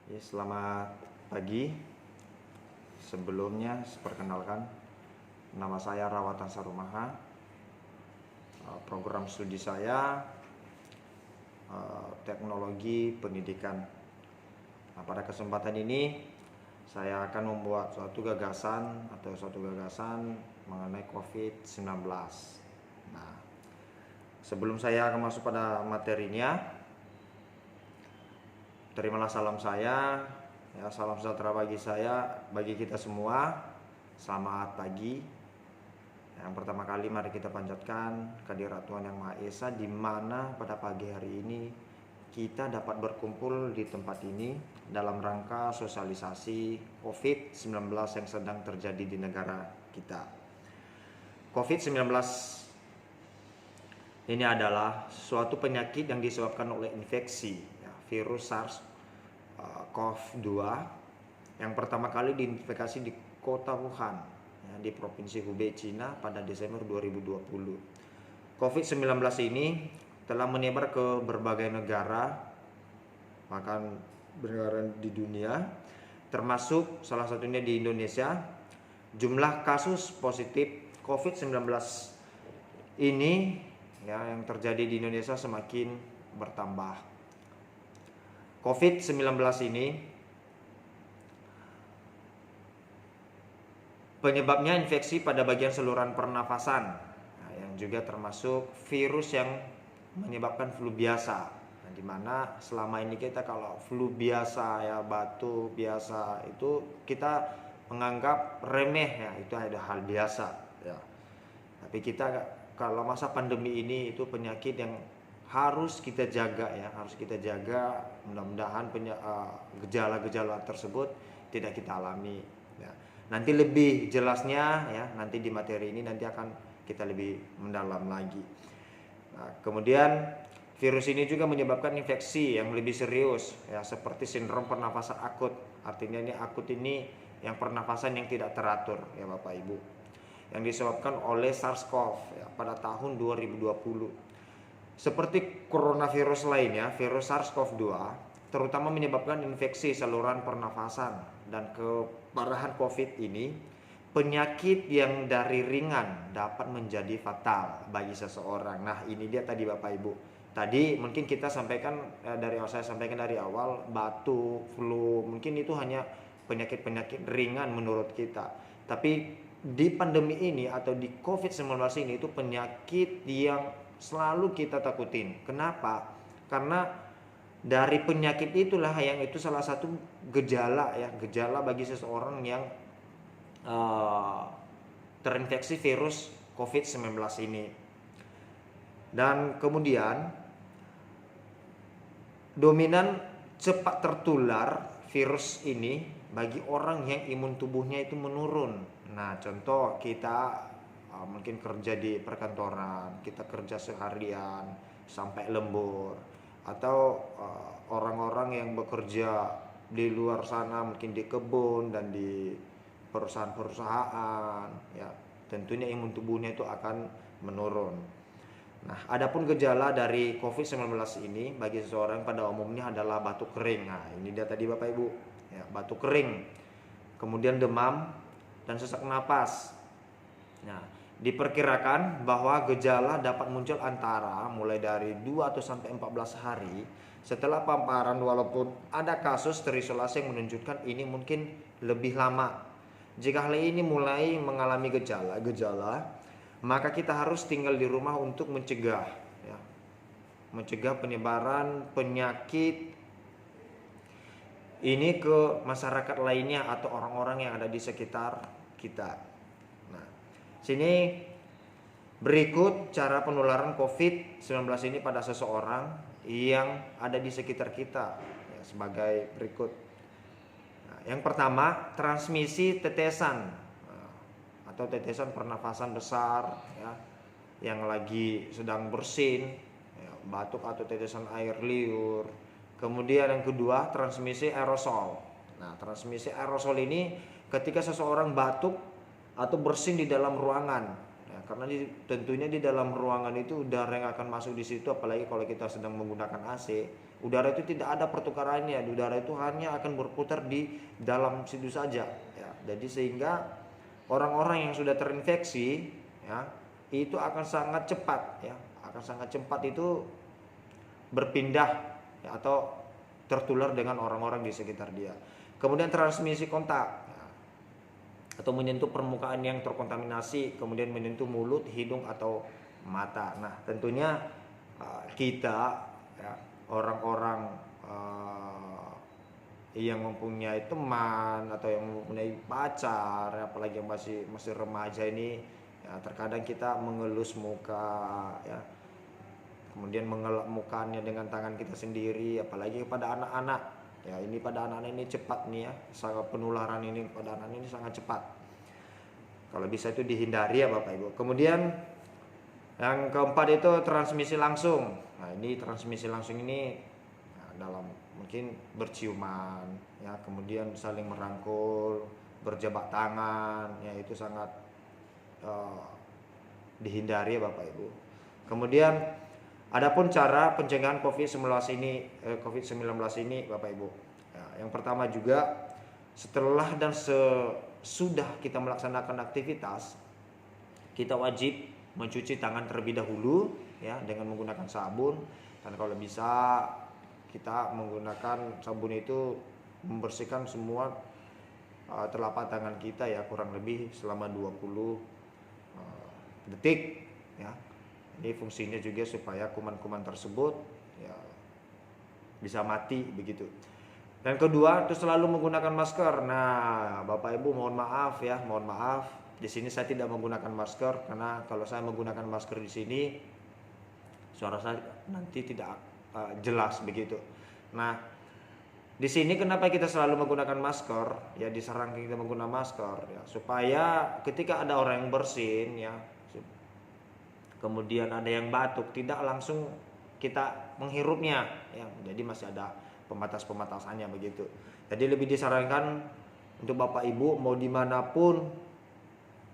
Ya, selamat pagi. Sebelumnya, perkenalkan, nama saya Rawatan Sarumaha. Program studi saya teknologi pendidikan. Nah, pada kesempatan ini saya akan membuat suatu gagasan mengenai COVID-19. Nah, sebelum saya akan masuk pada materinya, terimalah salam saya, ya, salam sejahtera bagi kita semua. Selamat pagi. Yang pertama kali mari kita panjatkan kehadirat Tuhan Yang Maha Esa, di mana pada pagi hari ini kita dapat berkumpul di tempat ini dalam rangka sosialisasi COVID-19 yang sedang terjadi di negara kita. COVID-19 ini adalah suatu penyakit yang disebabkan oleh infeksi virus SARS-CoV-2 yang pertama kali diidentifikasi di kota Wuhan, di Provinsi Hubei, Cina pada Desember 2020. COVID-19 ini telah menyebar ke berbagai negara, bahkan negara di dunia, termasuk salah satunya di Indonesia. Jumlah kasus positif COVID-19 ini yang terjadi di Indonesia semakin bertambah. COVID-19 ini penyebabnya infeksi pada bagian saluran pernafasan, yang juga termasuk virus yang menyebabkan flu biasa. Di mana selama ini kita kalau flu biasa, batuk biasa, itu kita menganggap remeh, itu ada hal biasa. Tapi kita kalau masa pandemi ini itu penyakit yang harus kita jaga, mudah-mudahan gejala-gejala tersebut tidak kita alami. Nanti lebih jelasnya nanti di materi ini nanti akan kita lebih mendalam lagi. Kemudian virus ini juga menyebabkan infeksi yang lebih serius, seperti sindrom pernafasan akut. Artinya ini akut ini yang pernafasan yang tidak teratur, Bapak Ibu, yang disebabkan oleh SARS-CoV pada tahun 2020. Seperti coronavirus lainnya, virus SARS-CoV-2 terutama menyebabkan infeksi saluran pernafasan, dan keparahan COVID ini penyakit yang dari ringan dapat menjadi fatal bagi seseorang. Nah, ini dia tadi Bapak Ibu. Tadi mungkin saya sampaikan dari awal, batuk, flu, mungkin itu hanya penyakit-penyakit ringan menurut kita. Tapi di pandemi ini atau di COVID-19 ini itu penyakit yang selalu kita takutin. Kenapa? Karena dari penyakit itulah yang itu salah satu gejala bagi seseorang yang terinfeksi virus COVID-19 ini. Dan kemudian dominan cepat tertular virus ini bagi orang yang imun tubuhnya itu menurun. Nah, contoh kita mungkin kerja di perkantoran, kita kerja seharian sampai lembur, atau orang-orang yang bekerja di luar sana mungkin di kebun dan di perusahaan-perusahaan, tentunya imun tubuhnya itu akan menurun. Nah, adapun gejala dari COVID-19 ini bagi seseorang pada umumnya adalah batuk kering. Nah, ini dia tadi Bapak Ibu, batuk kering, kemudian demam dan sesak napas. Nah, diperkirakan bahwa gejala dapat muncul antara mulai dari 2 atau sampai 14 hari setelah paparan, walaupun ada kasus terisolasi yang menunjukkan ini mungkin lebih lama. Jika hal ini mulai mengalami gejala, maka kita harus tinggal di rumah untuk mencegah penyebaran penyakit ini ke masyarakat lainnya atau orang-orang yang ada di sekitar kita. Sini berikut cara penularan COVID-19 ini pada seseorang yang ada di sekitar kita, sebagai berikut. Yang pertama, transmisi tetesan atau tetesan pernafasan besar, yang lagi sedang bersin, batuk atau tetesan air liur. Kemudian yang kedua, transmisi aerosol. Nah, transmisi aerosol ini ketika seseorang batuk atau bersin di dalam ruangan, karena tentunya di dalam ruangan itu udara yang akan masuk di situ, apalagi kalau kita sedang menggunakan AC, Udara itu tidak ada pertukarannya, udara itu hanya akan berputar di dalam situ saja ya. Jadi sehingga orang-orang yang sudah terinfeksi ya itu akan sangat cepat ya, akan sangat cepat itu berpindah ya, atau tertular dengan orang-orang di sekitar dia. Kemudian transmisi kontak ya, atau menyentuh permukaan yang terkontaminasi, kemudian menyentuh mulut, hidung atau mata. Nah, tentunya kita ya, orang-orang yang mempunyai teman atau yang mempunyai pacar, apalagi yang masih remaja ini, ya, terkadang kita mengelus muka, ya, kemudian mengelap mukanya dengan tangan kita sendiri, apalagi kepada anak-anak. Ya, ini pada anak-anak ini cepat nih ya, sangat penularan ini pada anak ini sangat cepat. Kalau bisa itu dihindari ya Bapak Ibu. Kemudian yang keempat itu transmisi langsung. Nah, ini transmisi langsung ini dalam mungkin berciuman ya, kemudian saling merangkul, berjabat tangan ya, itu sangat dihindari ya Bapak Ibu. Kemudian adapun cara pencegahan COVID-19 ini Bapak Ibu ya, yang pertama juga setelah dan sesudah kita melaksanakan aktivitas, kita wajib mencuci tangan terlebih dahulu ya dengan menggunakan sabun, dan kalau bisa kita menggunakan sabun itu membersihkan semua telapak tangan kita ya, kurang lebih selama 20 detik ya. Ini fungsinya juga supaya kuman-kuman tersebut ya bisa mati begitu. Dan kedua itu selalu menggunakan masker. Nah, Bapak Ibu mohon maaf ya, mohon maaf. Di sini saya tidak menggunakan masker karena kalau saya menggunakan masker di sini suara saya nanti tidak jelas begitu. Nah, di sini kenapa kita selalu menggunakan masker? Ya, disarankan kita menggunakan masker ya supaya ketika ada orang yang bersin ya, kemudian ada yang batuk, tidak langsung kita menghirupnya ya. Jadi masih ada pembatas-pembatasannya begitu. Jadi lebih disarankan untuk Bapak Ibu mau dimanapun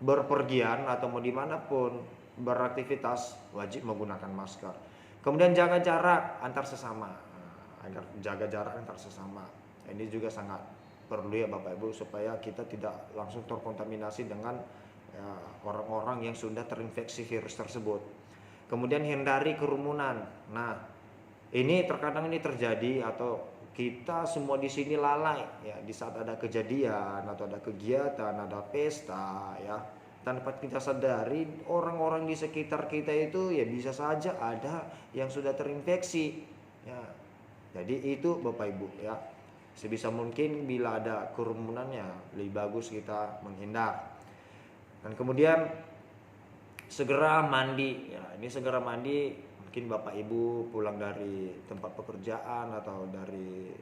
berpergian atau mau dimanapun beraktivitas wajib menggunakan masker. Kemudian jaga jarak antar sesama, agar jaga jarak antar sesama. Ini juga sangat perlu ya Bapak Ibu supaya kita tidak langsung terkontaminasi dengan ya, orang-orang yang sudah terinfeksi virus tersebut. Kemudian hindari kerumunan. Nah, ini terkadang ini terjadi atau kita semua di sini lalai ya di saat ada kejadian atau ada kegiatan, ada pesta ya. Tanpa kita sadari orang-orang di sekitar kita itu ya bisa saja ada yang sudah terinfeksi ya. Jadi itu Bapak Ibu ya. Sebisa mungkin bila ada kerumunannya lebih bagus kita menghindar. Dan kemudian segera mandi ya. Ini segera mandi, mungkin Bapak Ibu pulang dari tempat pekerjaan atau dari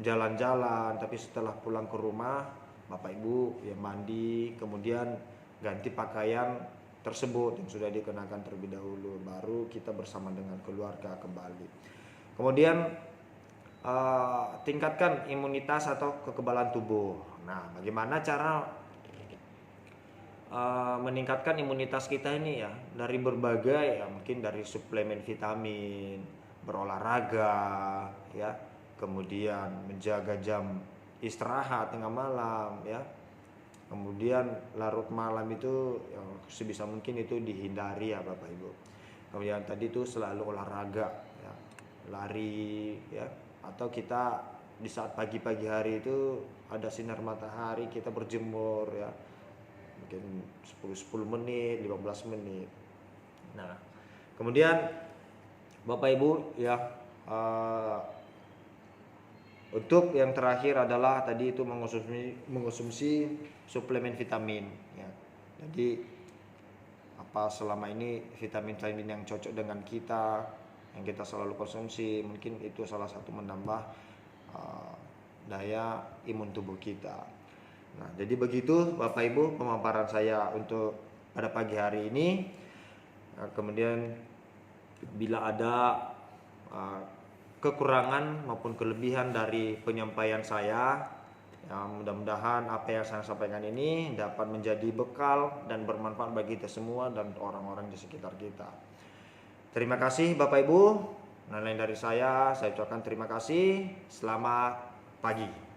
jalan-jalan, tapi setelah pulang ke rumah Bapak Ibu ya mandi, kemudian ganti pakaian tersebut yang sudah dikenakan terlebih dahulu, baru kita bersama dengan keluarga kembali. Kemudian tingkatkan imunitas atau kekebalan tubuh. Nah, bagaimana cara meningkatkan imunitas kita ini ya? Dari berbagai ya, mungkin dari suplemen vitamin, berolahraga ya, kemudian menjaga jam istirahat tengah malam ya, kemudian larut malam itu ya, sebisa mungkin itu dihindari ya Bapak Ibu. Kemudian tadi itu selalu olahraga ya, lari ya, atau kita di saat pagi-pagi hari itu ada sinar matahari kita berjemur ya, mungkin 10 menit, 15 menit. Nah, kemudian Bapak Ibu ya, untuk yang terakhir adalah tadi itu mengonsumsi suplemen vitamin ya. Jadi apa selama ini vitamin-vitamin yang cocok dengan kita yang kita selalu konsumsi, mungkin itu salah satu menambah daya imun tubuh kita. Nah, jadi begitu Bapak Ibu pemaparan saya untuk pada pagi hari ini. Kemudian bila ada kekurangan maupun kelebihan dari penyampaian saya, ya, mudah-mudahan apa yang saya sampaikan ini dapat menjadi bekal dan bermanfaat bagi kita semua dan orang-orang di sekitar kita. Terima kasih Bapak Ibu Nah, lain dari saya ucapkan terima kasih. Selamat pagi.